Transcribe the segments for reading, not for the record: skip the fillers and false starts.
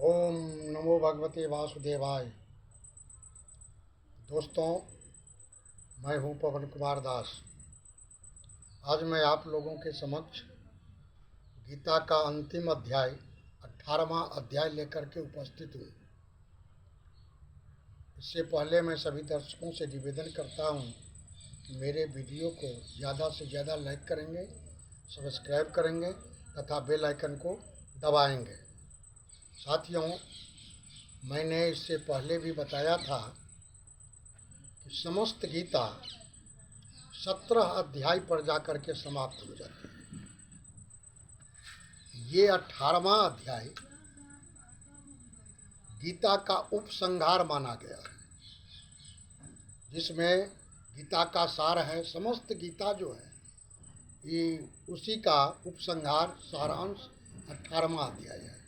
ओम नमो भगवते वासुदेवाय। दोस्तों, मैं हूं पवन कुमार दास। आज मैं आप लोगों के समक्ष गीता का अंतिम अध्याय 18वां अध्याय लेकर के उपस्थित हूं। इससे पहले मैं सभी दर्शकों से निवेदन करता हूं कि मेरे वीडियो को ज़्यादा से ज़्यादा लाइक करेंगे, सब्सक्राइब करेंगे तथा बेल आइकन को दबाएंगे। साथियों, मैंने इससे पहले भी बताया था कि समस्त गीता 17 अध्याय पर जाकर के समाप्त हो जाती है। ये 18वां अध्याय गीता का उपसंहार माना गया है, जिसमें गीता का सार है। समस्त गीता जो है ये उसी का उपसंहार सारांश 18वां अध्याय है।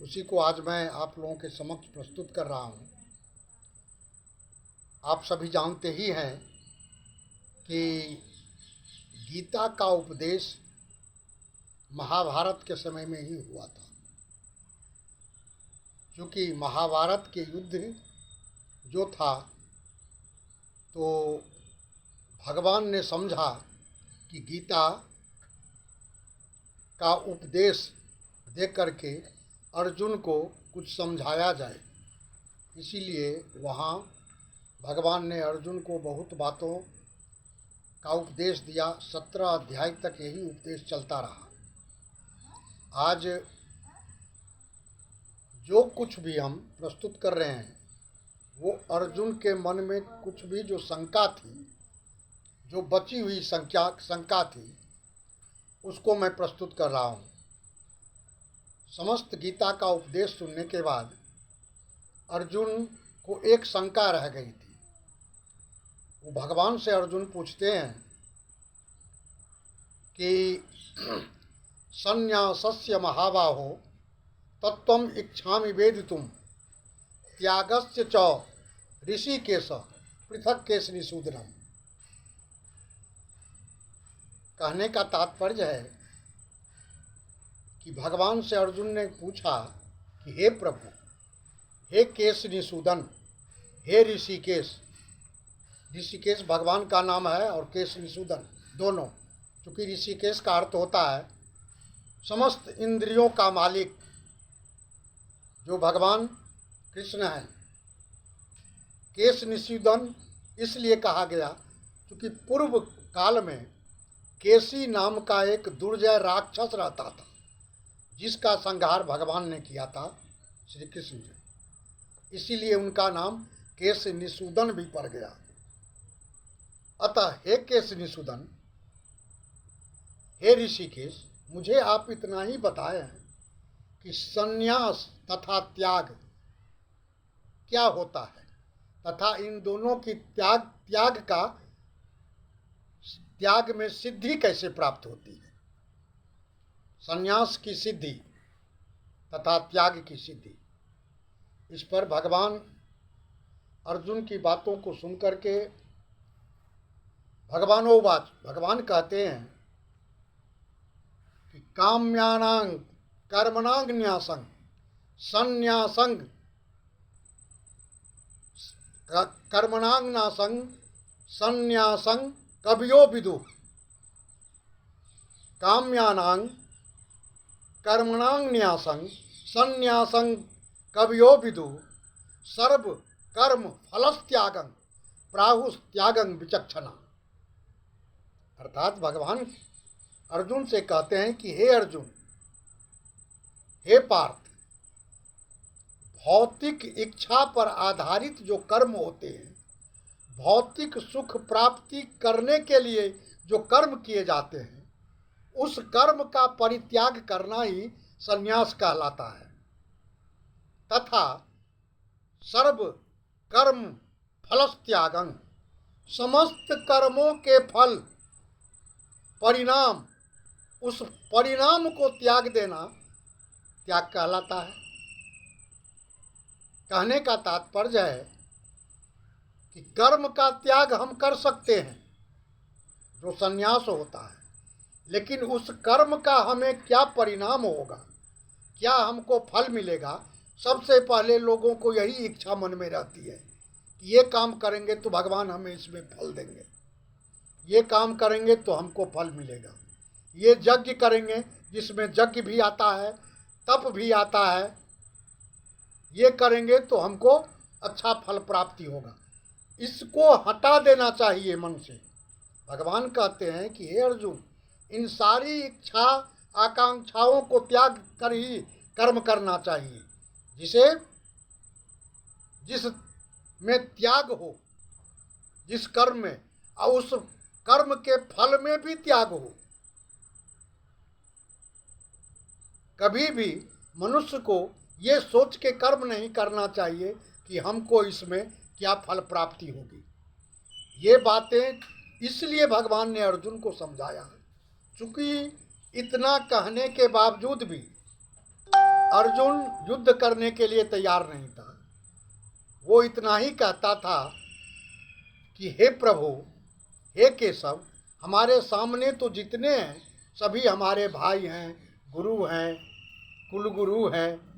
उसी को आज मैं आप लोगों के समक्ष प्रस्तुत कर रहा हूँ। आप सभी जानते ही हैं कि गीता का उपदेश महाभारत के समय में ही हुआ था, क्योंकि महाभारत के युद्ध जो था तो भगवान ने समझा कि गीता का उपदेश दे करके अर्जुन को कुछ समझाया जाए। इसीलिए वहाँ भगवान ने अर्जुन को बहुत बातों का उपदेश दिया। 17 अध्याय तक यही उपदेश चलता रहा। आज जो कुछ भी हम प्रस्तुत कर रहे हैं वो अर्जुन के मन में कुछ भी जो शंका थी, जो बची हुई शंका थी, उसको मैं प्रस्तुत कर रहा हूँ। समस्त गीता का उपदेश सुनने के बाद अर्जुन को एक शंका रह गई थी। वो भगवान से अर्जुन पूछते हैं कि संन्यासस्य महाबाहो तत्त्वम् इच्छामि वेदितुम् त्यागस्य च ऋषिकेश पृथक केश निषूदनम्। कहने का तात्पर्य है कि भगवान से अर्जुन ने पूछा कि हे प्रभु, हे केश निषूदन, हे ऋषिकेश। ऋषिकेश भगवान का नाम है और केश निषूदन दोनों, क्योंकि ऋषिकेश का अर्थ होता है समस्त इंद्रियों का मालिक, जो भगवान कृष्ण है। केश निषूदन इसलिए कहा गया क्योंकि पूर्व काल में केसी नाम का एक दुर्जय राक्षस रहता था, जिसका संहार भगवान ने किया था श्री कृष्ण जी। इसीलिए उनका नाम केश निषूदन भी पड़ गया। अतः हे केश निषूदन, हे ऋषिकेश, मुझे आप इतना ही बताए हैं कि संन्यास तथा त्याग क्या होता है, तथा इन दोनों की त्याग में सिद्धि कैसे प्राप्त होती है। संन्यास की सिद्धि तथा त्याग की सिद्धि, इस पर भगवान अर्जुन की बातों को सुनकर के भगवान कहते हैं कि काम्यानां कर्मणां न्यासं संन्यासं कर्मणां नासं संन्यासं कवयो विदु। काम्यानां कर्मणां न्यासं संन्यासं कवयो विदु सर्व कर्म फलस्त्यागं प्राहुस्त्यागं विचक्षणा। अर्थात भगवान अर्जुन से कहते हैं कि हे अर्जुन, हे पार्थ, भौतिक इच्छा पर आधारित जो कर्म होते हैं, भौतिक सुख प्राप्ति करने के लिए जो कर्म किए जाते हैं, उस कर्म का परित्याग करना ही संन्यास कहलाता है। तथा सर्व कर्म फलस्त्यागं, समस्त कर्मों के फल परिणाम, उस परिणाम को त्याग देना त्याग कहलाता है। कहने का तात्पर्य है कि कर्म का त्याग हम कर सकते हैं, जो संन्यास होता है, लेकिन उस कर्म का हमें क्या परिणाम होगा, क्या हमको फल मिलेगा, सबसे पहले लोगों को यही इच्छा मन में रहती है कि ये काम करेंगे तो भगवान हमें इसमें फल देंगे, ये काम करेंगे तो हमको फल मिलेगा, ये यज्ञ करेंगे जिसमें यज्ञ भी आता है, तप भी आता है, ये करेंगे तो हमको अच्छा फल प्राप्ति होगा। इसको हटा देना चाहिए मन से। भगवान कहते हैं कि हे अर्जुन, इन सारी इच्छा आकांक्षाओं को त्याग कर ही कर्म करना चाहिए, जिस में त्याग हो, जिस कर्म में, और उस कर्म के फल में भी त्याग हो। कभी भी मनुष्य को ये सोच के कर्म नहीं करना चाहिए कि हमको इसमें क्या फल प्राप्ति होगी। ये बातें इसलिए भगवान ने अर्जुन को समझाया है, चूंकि इतना कहने के बावजूद भी अर्जुन युद्ध करने के लिए तैयार नहीं था। वो इतना ही कहता था कि हे प्रभु, हे केशव, हमारे सामने तो जितने हैं सभी हमारे भाई हैं, गुरु हैं, कुलगुरु हैं,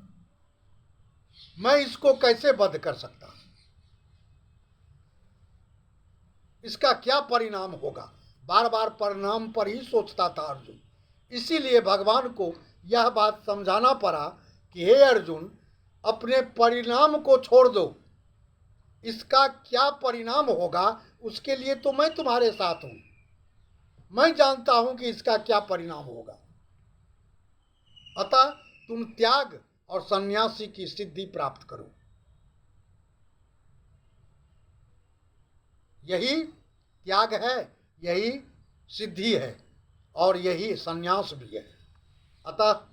मैं इसको कैसे वध कर सकता, इसका क्या परिणाम होगा। बार बार परिणाम पर ही सोचता था अर्जुन। इसीलिए भगवान को यह बात समझाना पड़ा कि हे अर्जुन, अपने परिणाम को छोड़ दो, इसका क्या परिणाम होगा उसके लिए तो मैं तुम्हारे साथ हूं, मैं जानता हूं कि इसका क्या परिणाम होगा। अतः तुम त्याग और सन्यासी की सिद्धि प्राप्त करो। यही त्याग है, यही सिद्धि है और यही सन्यास भी है। अतः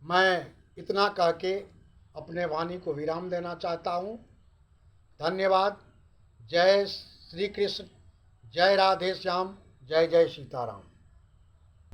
मैं इतना कह के अपने वाणी को विराम देना चाहता हूँ। धन्यवाद। जय श्री कृष्ण, जय राधे श्याम, जय जय सीताराम।